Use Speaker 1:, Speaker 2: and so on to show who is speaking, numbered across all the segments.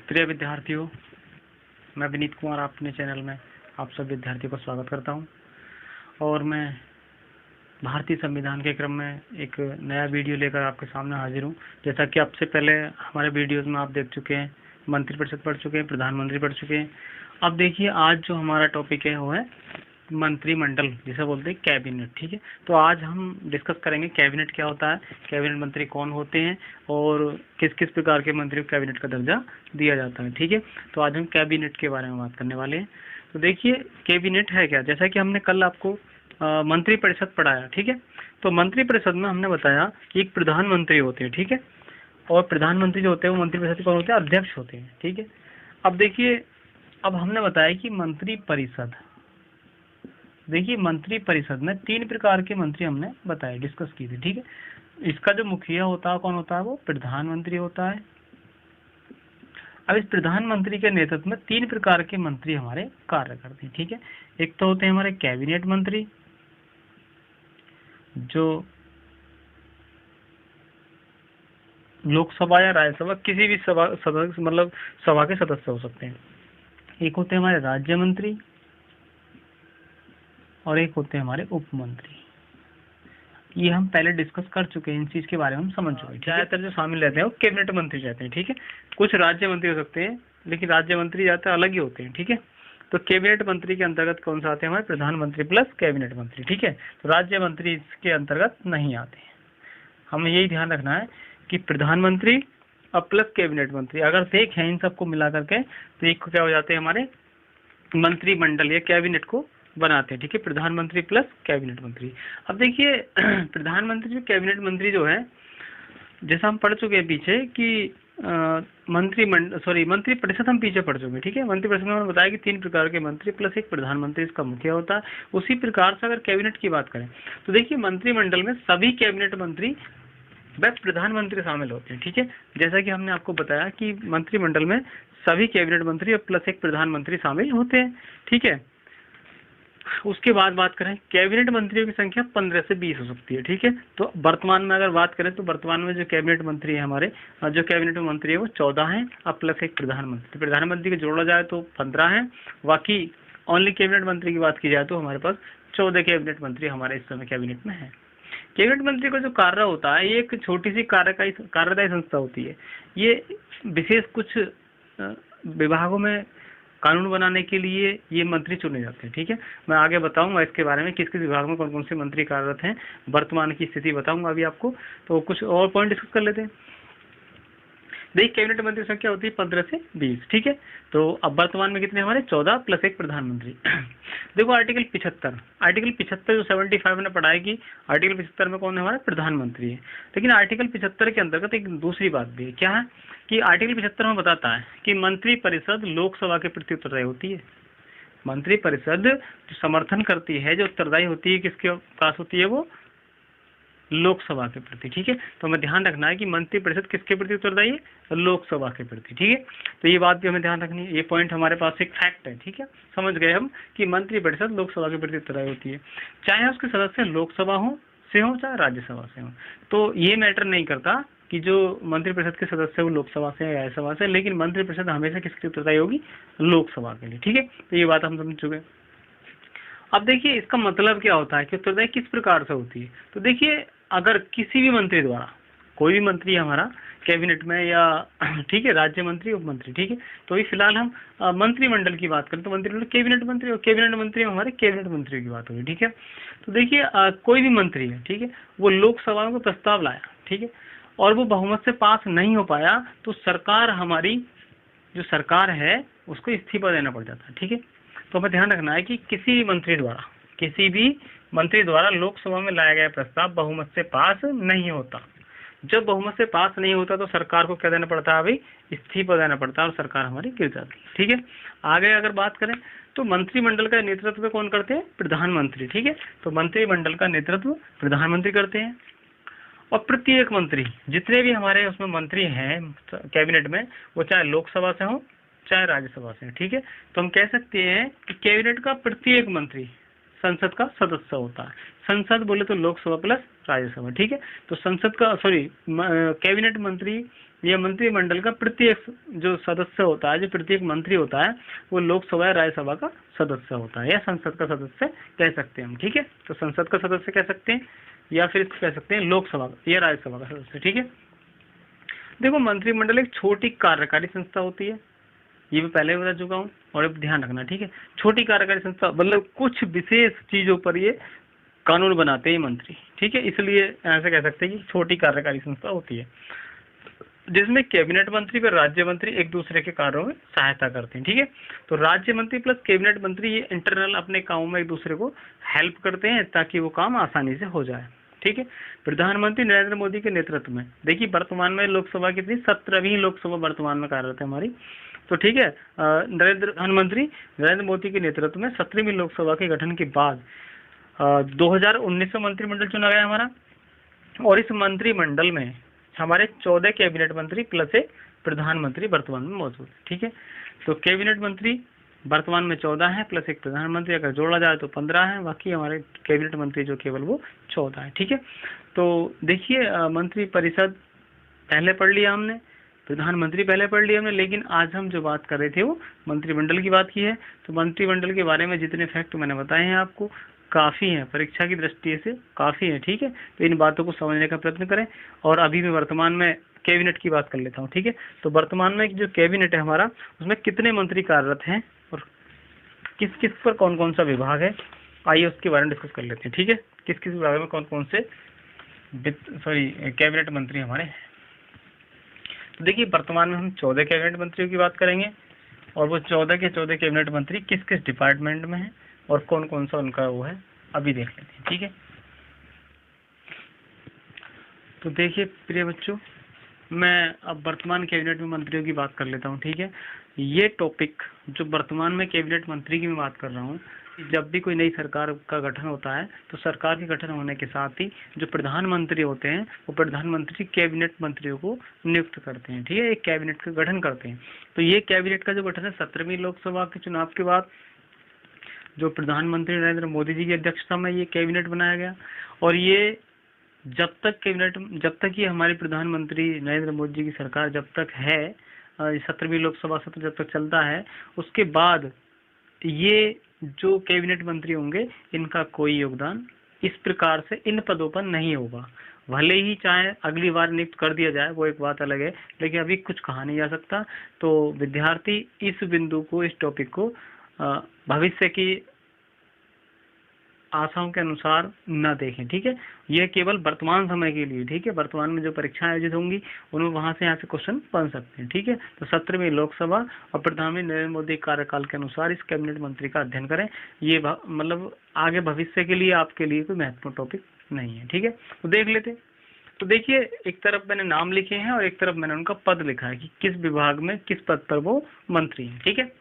Speaker 1: प्रिय विद्यार्थियों, मैं विनीत कुमार अपने चैनल में आप सब विद्यार्थियों का स्वागत करता हूं और मैं भारतीय संविधान के क्रम में एक नया वीडियो लेकर आपके सामने हाजिर हूं। जैसा कि आपसे पहले हमारे वीडियोस में आप देख चुके हैं, मंत्रिपरिषद पढ़ चुके हैं, प्रधानमंत्री पढ़ चुके हैं। अब देखिए, आज जो हमारा टॉपिक है वो है मंत्रिमंडल, जिसे बोलते हैं कैबिनेट। ठीक है, तो आज हम डिस्कस करेंगे कैबिनेट क्या होता है, कैबिनेट मंत्री कौन होते हैं और किस किस प्रकार के मंत्री को कैबिनेट का दर्जा दिया जाता है। ठीक है, तो आज हम कैबिनेट के बारे में बात करने वाले हैं। तो देखिए, कैबिनेट है क्या, जैसा कि हमने कल आपको मंत्रिपरिषद पढ़ाया। ठीक है, तो मंत्रिपरिषद में हमने बताया कि एक प्रधानमंत्री होते हैं। ठीक है, और प्रधानमंत्री जो होते हैं वो मंत्रिपरिषद कौन होते हैं, अध्यक्ष होते हैं। ठीक है, अब देखिए, अब हमने बताया कि मंत्रिपरिषद, देखिए मंत्रिपरिषद में 3 प्रकार के मंत्री हमने बताए, डिस्कस किए थे। ठीक है, इसका जो मुखिया होता है कौन होता है, वो प्रधानमंत्री होता है। अब इस प्रधानमंत्री के नेतृत्व में 3 प्रकार के मंत्री हमारे कार्य करते हैं। ठीक है, एक तो होते हैं हमारे कैबिनेट मंत्री, जो लोकसभा या राज्यसभा किसी भी सभा सदस्य मतलब सभा के सदस्य हो सकते हैं। एक होते हैं हमारे राज्य मंत्री और एक होते हैं हमारे उप मंत्री। ये हम पहले डिस्कस कर चुके हैं, इन चीज के बारे में हम समझ चुके हैं। ज्यादातर जो शामिल रहते हैं वो कैबिनेट मंत्री रहते हैं। ठीक है, कुछ राज्य मंत्री हो सकते हैं, लेकिन राज्य मंत्री ज्यादातर अलग ही होते हैं। ठीक है, तो कैबिनेट मंत्री के अंतर्गत कौन सा आते हैं, हमारे प्रधानमंत्री प्लस कैबिनेट मंत्री। ठीक है, तो राज्य मंत्री इसके अंतर्गत नहीं आते हैं। हमें यही ध्यान रखना है कि प्रधानमंत्री और प्लस कैबिनेट मंत्री अगर देखें इन सबको मिला करके तो एक क्या हो जाते हैं, हमारे मंत्रिमंडल या कैबिनेट को बनाते हैं। ठीक है, प्रधानमंत्री प्लस कैबिनेट मंत्री। अब देखिए, प्रधानमंत्री कैबिनेट मंत्री जो है, जैसा हम पढ़ चुके हैं पीछे कि मंत्रिपरिषद हम पीछे पढ़ चुके हैं। ठीक है, मंत्रिपरिषद में हमने बताया कि 3 प्रकार के मंत्री प्लस एक प्रधानमंत्री इसका मुखिया होता है। उसी प्रकार से अगर कैबिनेट की बात करें तो देखिए, मंत्रिमंडल में सभी कैबिनेट मंत्री व प्रधानमंत्री शामिल होते हैं। ठीक है, जैसा कि हमने आपको बताया कि मंत्रिमंडल में सभी कैबिनेट मंत्री और प्लस एक प्रधानमंत्री शामिल होते हैं। ठीक है, उसके बाद बात करें, कैबिनेट मंत्रियों की संख्या 15 से 20 हो सकती है। ठीक है, तो वर्तमान में अगर बात करें तो वर्तमान में जो कैबिनेट मंत्री है हमारे, जो कैबिनेट मंत्री है वो 14 हैं और प्लस एक प्रधानमंत्री। प्रधानमंत्री को जोड़ा जाए तो 15 हैं, बाकी ओनली कैबिनेट मंत्री की बात की जाए तो हमारे पास 14 कैबिनेट मंत्री हमारे इस समय कैबिनेट में है। कैबिनेट मंत्री का जो कार्य होता है, ये एक छोटी सी कार्यदायी संस्था होती है। ये विशेष कुछ विभागों में कानून बनाने के लिए ये मंत्री चुने जाते हैं। ठीक है, मैं आगे बताऊंगा इसके बारे में, किस किस विभाग में कौन कौन से मंत्री कार्यरत हैं, वर्तमान की स्थिति बताऊंगा अभी आपको। तो कुछ और पॉइंट डिस्कस कर लेते हैं। देखिए, कैबिनेट मंत्री संख्या होती है 15 से 20। ठीक है, तो अब वर्तमान में कितने हमारे, 14 प्लस एक प्रधानमंत्री। देखो, आर्टिकल 75 जो 75 ने पढ़ा है कि आर्टिकल 75 में कौन है, हमारा प्रधानमंत्री है। लेकिन आर्टिकल 75 के अंतर्गत एक दूसरी बात भी है, क्या है कि आर्टिकल 75 में बताता है कि मंत्रिपरिषद लोकसभा के प्रति उत्तरदायी होती है। मंत्रिपरिषद जो समर्थन करती है, जो उत्तरदायी होती है, किसके पास होती है, वो लोकसभा के प्रति। ठीक है, तो हमें ध्यान रखना है कि मंत्रिपरिषद किसके प्रति उत्तरदायी है, लोकसभा के प्रति। ठीक है, तो ये बात भी हमें ध्यान रखनी है, ये पॉइंट हमारे पास एक फैक्ट है। ठीक है, समझ गए हम कि मंत्रिपरिषद लोकसभा के प्रति उत्तरदायी होती है, चाहे उसके सदस्य लोकसभा से हो चाहे राज्यसभा से हो। तो ये मैटर नहीं करता कि जो मंत्रिपरिषद के सदस्य वो लोकसभा से या राज्यसभा से, लेकिन मंत्रिपरिषद हमेशा किसकी उत्तरदायी होगी, लोकसभा के लिए। ठीक है, तो ये बात हम समझ चुके। अब देखिए, इसका मतलब क्या होता है कि उत्तरदायी किस प्रकार से होती है। तो देखिए, अगर किसी भी मंत्री द्वारा, कोई भी मंत्री हमारा कैबिनेट में या ठीक है, राज्य मंत्री उप मंत्री, ठीक है, तो ये फिलहाल हम मंत्रिमंडल की बात करें तो मंत्रिमंडल कैबिनेट मंत्री, और कैबिनेट मंत्री हमारे कैबिनेट मंत्री की बात होगी। ठीक है, तो देखिए, कोई भी मंत्री है, ठीक है, वो लोकसभा में प्रस्ताव लाया, ठीक है, और वो बहुमत से पास नहीं हो पाया तो सरकार, हमारी जो सरकार है उसको इस्तीफा देना पड़ जाता है। ठीक है, तो हमें ध्यान रखना है कि किसी भी मंत्री द्वारा लोकसभा में लाया गया प्रस्ताव बहुमत से पास नहीं होता। जब बहुमत से पास नहीं होता तो सरकार को क्या देना पड़ता है, अभी इस्तीफा देना पड़ता है और सरकार हमारी गिर जाती है। ठीक है, आगे अगर बात करें तो मंत्रिमंडल का नेतृत्व कौन करते हैं, प्रधानमंत्री। ठीक है, तो मंत्रिमंडल का नेतृत्व प्रधानमंत्री करते हैं और प्रत्येक मंत्री, जितने भी हमारे उसमें मंत्री हैं कैबिनेट में, वो चाहे लोकसभा से हो चाहे राज्यसभा से। ठीक है, तो हम कह सकते हैं कि कैबिनेट का प्रत्येक मंत्री संसद का सदस्य होता है। संसद बोले तो लोकसभा प्लस राज्यसभा। ठीक है, तो संसद का कैबिनेट मंत्री यह मंत्रिमंडल का प्रत्येक जो सदस्य होता है, जो प्रत्येक मंत्री होता है, वो लोकसभा या राज्यसभा का सदस्य होता है या संसद का सदस्य कह सकते हैं हम। ठीक है, तो संसद का सदस्य कह सकते हैं या फिर इसको कह सकते हैं लोकसभा या राज्यसभा का सदस्य। ठीक है, देखो मंत्रिमंडल एक छोटी कार्यकारी संस्था होती है, ये मैं पहले बता चुका हूँ, और अब ध्यान रखना। ठीक है, छोटी कार्यकारी संस्था मतलब कुछ विशेष चीजों पर ये कानून बनाते हैं मंत्री। ठीक है, इसलिए ऐसे कह सकते हैं कि छोटी कार्यकारी संस्था होती है, जिसमें कैबिनेट मंत्री व राज्य मंत्री एक दूसरे के कार्यों में सहायता करते हैं। ठीक है, तो राज्य मंत्री प्लस कैबिनेट मंत्री ये इंटरनल अपने कामों में एक दूसरे को हेल्प करते हैं ताकि वो काम आसानी से हो जाए। ठीक है, प्रधानमंत्री नरेंद्र मोदी के नेतृत्व में, देखिए वर्तमान में लोकसभा कितनी 17वीं लोकसभा वर्तमान में कार्यरत है हमारी। तो ठीक है, प्रधानमंत्री नरेंद्र मोदी के नेतृत्व में 17वीं लोकसभा के गठन के बाद 2019 में मंत्रिमंडल चुना गया हमारा, और इस मंत्रिमंडल में हमारे 14 कैबिनेट मंत्री प्लस एक प्रधानमंत्री वर्तमान में मौजूद है। ठीक है, तो कैबिनेट मंत्री वर्तमान में 14 है प्लस एक प्रधानमंत्री, अगर जोड़ा जाए तो 15 है, बाकी हमारे कैबिनेट मंत्री जो केवल वो 14 है। ठीक है, तो देखिए मंत्री परिषद पहले पढ़ लिया हमने, प्रधानमंत्री पहले पढ़ लिया हमने, लेकिन आज हम जो बात कर रहे थे वो मंत्रिमंडल की बात की है। तो मंत्रिमंडल के बारे में जितने फैक्ट मैंने बताए हैं आपको काफ़ी है, परीक्षा की दृष्टि से काफ़ी है। ठीक है, तो इन बातों को समझने का प्रयत्न करें। और अभी मैं वर्तमान में कैबिनेट की बात कर लेता हूँ। ठीक है, तो वर्तमान में जो कैबिनेट है हमारा, उसमें कितने मंत्री कार्यरत हैं और किस किस पर कौन कौन सा विभाग है, आइए उसके बारे में डिस्कस कर लेते हैं। ठीक है, किस किस विभाग में कौन कौन से कैबिनेट मंत्री हमारे हैं। तो देखिए वर्तमान में हम 14 कैबिनेट मंत्रियों की बात करेंगे, और वो 14 के 14 कैबिनेट मंत्री किस किस डिपार्टमेंट में हैं और कौन कौन सा उनका वो है, अभी देख लेते हैं। ठीक है, तो देखिए प्रिय बच्चों, मैं अब वर्तमान कैबिनेट में मंत्रियों की बात कर लेता हूँ। ठीक है, ये टॉपिक जो वर्तमान में कैबिनेट मंत्री की मैं बात कर रहा हूँ, जब भी कोई नई सरकार का गठन होता है तो सरकार के गठन होने के साथ ही जो प्रधानमंत्री होते हैं वो प्रधानमंत्री कैबिनेट मंत्रियों को नियुक्त करते हैं। ठीक है, एक कैबिनेट का गठन करते हैं। तो ये कैबिनेट का जो गठन है 17वीं लोकसभा के चुनाव के बाद जो प्रधानमंत्री नरेंद्र मोदी जी की अध्यक्षता में ये कैबिनेट बनाया गया, और ये जब तक ये हमारी प्रधानमंत्री नरेंद्र मोदी जी की सरकार जब तक है, 17वीं लोकसभा सत्र जब तक चलता है, उसके बाद ये जो कैबिनेट मंत्री होंगे इनका कोई योगदान इस प्रकार से इन पदों पर नहीं होगा। भले ही चाहे अगली बार नियुक्त कर दिया जाए, वो एक बात अलग है, लेकिन अभी कुछ कहा नहीं जा सकता। तो विद्यार्थी इस बिंदु को, इस टॉपिक को भविष्य की आशाओं के अनुसार न देखें। ठीक है, यह केवल वर्तमान समय के लिए। ठीक है, वर्तमान में जो परीक्षाएं आयोजित होंगी उनमें वहां से यहाँ से क्वेश्चन बन सकते हैं। ठीक है, तो 17वीं लोकसभा और प्रधानमंत्री नरेंद्र मोदी कार्यकाल के अनुसार इस कैबिनेट मंत्री का अध्ययन करें। ये मतलब आगे भविष्य के लिए आपके लिए कोई महत्वपूर्ण टॉपिक नहीं है। ठीक है, तो देख लेते। तो देखिए एक तरफ मैंने नाम लिखे हैं और एक तरफ मैंने उनका पद लिखा है कि किस विभाग में किस पद पर वो मंत्री है। ठीक है,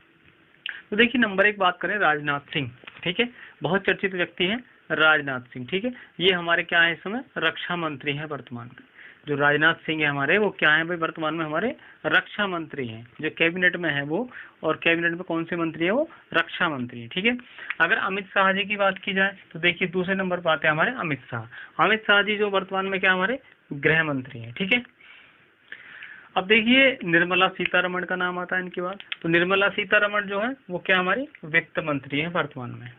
Speaker 1: तो देखिए नंबर 1 बात करें राजनाथ सिंह। ठीक है, बहुत चर्चित व्यक्ति हैं राजनाथ सिंह। ठीक है, ये हमारे क्या है, इस समय रक्षा मंत्री हैं वर्तमान में। जो राजनाथ सिंह है हमारे, वो क्या है भाई, वर्तमान में हमारे रक्षा मंत्री हैं। जो कैबिनेट में है वो, और कैबिनेट में कौन से मंत्री है, वो रक्षा मंत्री है। ठीक है, अगर अमित शाह जी की बात की जाए तो देखिए दूसरे नंबर पर आते हैं हमारे अमित शाह। अमित शाह जी जो वर्तमान में क्या हमारे गृह मंत्री है। ठीक है, अब देखिए निर्मला सीतारमण का नाम आता है इनके बाद। तो निर्मला सीतारमण जो है वो क्या हमारी वित्त मंत्री है वर्तमान में।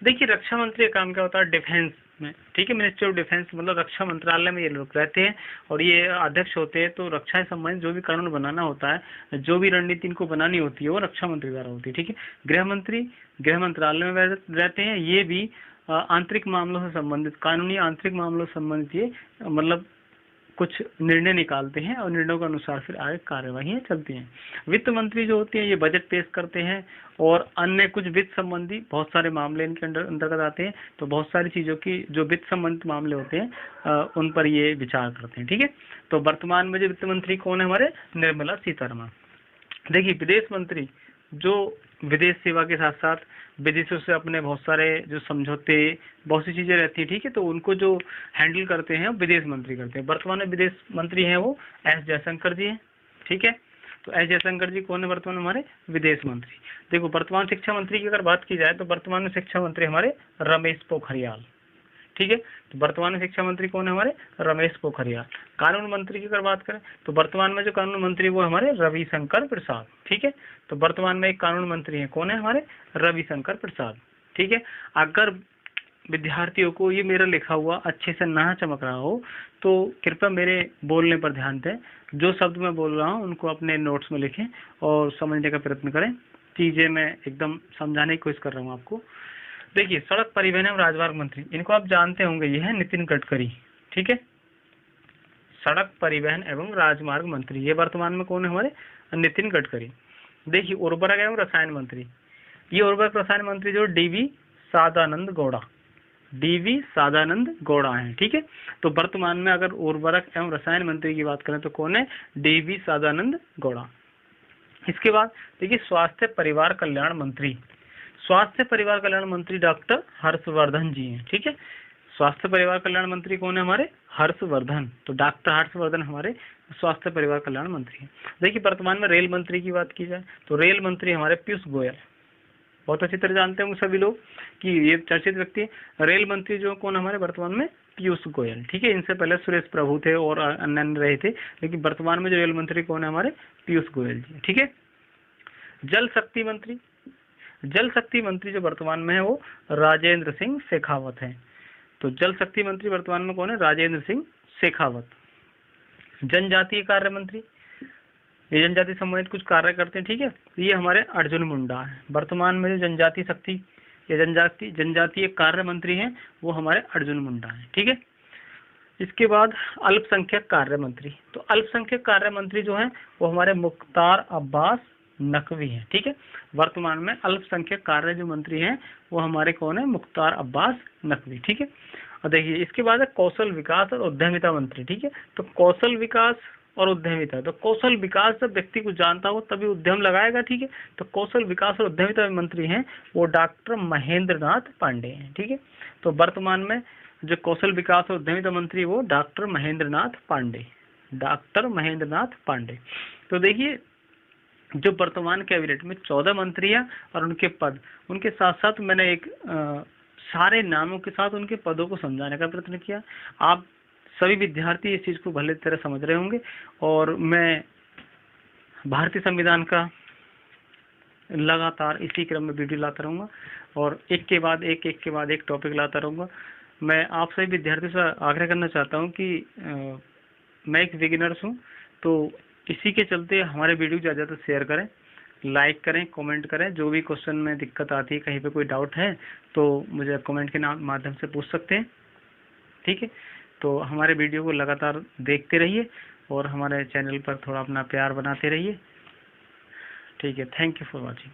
Speaker 1: देखिए रक्षा मंत्री का काम क्या होता है, डिफेंस में। ठीक है, मिनिस्ट्री ऑफ डिफेंस मतलब रक्षा मंत्रालय में ये लोग रहते हैं और ये अध्यक्ष होते हैं। तो रक्षा से संबंधित जो भी कानून बनाना होता है, जो भी रणनीति इनको बनानी होती है, वो रक्षा मंत्री द्वारा होती है। ठीक है, गृह मंत्री गृह मंत्रालय में रहते हैं। ये भी आंतरिक मामलों से संबंधित, कानूनी आंतरिक मामलों से संबंधित ये मतलब कुछ निर्णय निकालते हैं और निर्णयों के अनुसार फिर आगे कार्यवाही चलती हैं। वित्त मंत्री जो होते हैं ये बजट पेश करते हैं और अन्य कुछ वित्त संबंधी बहुत सारे मामले इनके अंतर्गत आते हैं। तो बहुत सारी चीजों की जो वित्त संबंधित मामले होते हैं उन पर ये विचार करते हैं। ठीक है, तो वर्तमान में जो वित्त मंत्री कौन है हमारे, निर्मला सीतारमण। देखिए विदेश मंत्री जो विदेश सेवा के साथ साथ विदेशों से अपने बहुत सारे जो समझौते, बहुत सी चीजें रहती है। ठीक है, तो उनको जो हैंडल करते हैं विदेश मंत्री करते हैं। वर्तमान में विदेश मंत्री हैं वो एस जयशंकर जी हैं। ठीक है, तो एस जयशंकर जी कौन है वर्तमान में हमारे विदेश मंत्री। देखो वर्तमान शिक्षा मंत्री की अगर बात की जाए तो वर्तमान में शिक्षा मंत्री हमारे रमेश पोखरियाल। ठीक है। तो वर्तमान में शिक्षा मंत्री कौन है हमारे, रमेश पोखरियाल। कानून मंत्री की अगर बात करें तो वर्तमान में जो कानून मंत्री वो हमारे रविशंकर प्रसाद, ठीक है। तो वर्तमान में एक कानून मंत्री है, कौन है हमारे, रविशंकर प्रसाद, ठीक है। अगर विद्यार्थियों को ये मेरा लिखा हुआ अच्छे से ना चमक रहा हो तो कृपया मेरे बोलने पर ध्यान दें, जो शब्द मैं बोल रहा हूँ उनको अपने नोट्स में लिखें और समझने का प्रयत्न करें। चीजें मैं एकदम समझाने की कोशिश कर रहा हूँ आपको। देखिए, सड़क परिवहन एवं राजमार्ग मंत्री, इनको आप जानते होंगे, ये है नितिन गडकरी, ठीक है। सड़क परिवहन एवं राजमार्ग मंत्री ये वर्तमान में कौन है हमारे, नितिन गडकरी। देखिए, उर्वरक एवं रसायन मंत्री, ये उर्वरक रसायन मंत्री जो डीवी सदानंद गौड़ा है, ठीक है। तो वर्तमान में अगर उर्वरक एवं रसायन मंत्री की बात करें तो कौन है, डीवी सदानंद गौड़ा। इसके बाद देखिए, स्वास्थ्य परिवार कल्याण मंत्री, स्वास्थ्य परिवार कल्याण मंत्री डॉक्टर हर्षवर्धन जी हैं, ठीक है। स्वास्थ्य परिवार कल्याण मंत्री कौन है हमारे, हर्षवर्धन। तो डॉक्टर हर्षवर्धन हमारे स्वास्थ्य परिवार कल्याण मंत्री हैं। देखिए, वर्तमान में रेल मंत्री की बात की जाए तो रेल मंत्री हमारे पीयूष गोयल, बहुत अच्छी तरह जानते होंगे सभी लोग कि ये चर्चित व्यक्ति है। रेल मंत्री जो कौन हमारे वर्तमान में, पीयूष गोयल, ठीक है। इनसे पहले सुरेश प्रभु थे और अन्य रहे थे, लेकिन वर्तमान में जो रेल मंत्री कौन है हमारे, पीयूष गोयल जी, ठीक है। जल शक्ति मंत्री, जल शक्ति मंत्री जो वर्तमान में है वो राजेंद्र सिंह शेखावत है। तो जल शक्ति मंत्री वर्तमान में कौन है, राजेंद्र सिंह शेखावत। जनजातीय कार्य मंत्री, ये जनजाति संबंधित कुछ कार्य करते हैं, ठीक है। ये हमारे अर्जुन मुंडा है। वर्तमान में जो जनजाति शक्ति या जनजातीय कार्य मंत्री हैं वो हमारे अर्जुन मुंडा है, ठीक है। इसके बाद अल्पसंख्यक कार्य मंत्री, तो अल्पसंख्यक कार्य मंत्री जो है वो हमारे मुख्तार अब्बास नकवी है, ठीक है। वर्तमान में अल्पसंख्यक कार्य जो मंत्री हैं वो हमारे कौन है, मुख्तार अब्बास नकवी, ठीक है। और देखिए, इसके बाद है कौशल विकास और उद्यमिता मंत्री, ठीक है। तो कौशल विकास और उद्यमिता, तो कौशल विकास जब व्यक्ति को जानता हो तभी उद्यम लगाएगा, ठीक है। तो कौशल विकास और उद्यमिता मंत्री हैं वो डॉक्टर महेंद्र नाथ पांडे हैं, ठीक है। तो वर्तमान में जो कौशल विकास और उद्यमिता मंत्री वो डॉक्टर महेंद्र नाथ पांडे। तो देखिए, जो वर्तमान कैबिनेट में 14 मंत्री हैं और उनके पद, उनके साथ साथ मैंने एक सारे नामों के साथ उनके पदों को समझाने का प्रयत्न किया। आप सभी विद्यार्थी इस चीज को भले तरह समझ रहे होंगे और मैं भारतीय संविधान का लगातार इसी क्रम में वीडियो लाता रहूंगा और एक के बाद एक टॉपिक लाता रहूंगा। मैं आप सभी विद्यार्थियों से आग्रह करना चाहता हूं कि मैं एक बिगिनर्स हूं, तो इसी के चलते हमारे वीडियो ज़्यादा से शेयर करें, लाइक करें, कमेंट करें। जो भी क्वेश्चन में दिक्कत आती है, कहीं पे कोई डाउट है तो मुझे कमेंट के माध्यम से पूछ सकते हैं, ठीक है। तो हमारे वीडियो को लगातार देखते रहिए और हमारे चैनल पर थोड़ा अपना प्यार बनाते रहिए, ठीक है। Thank you for watching.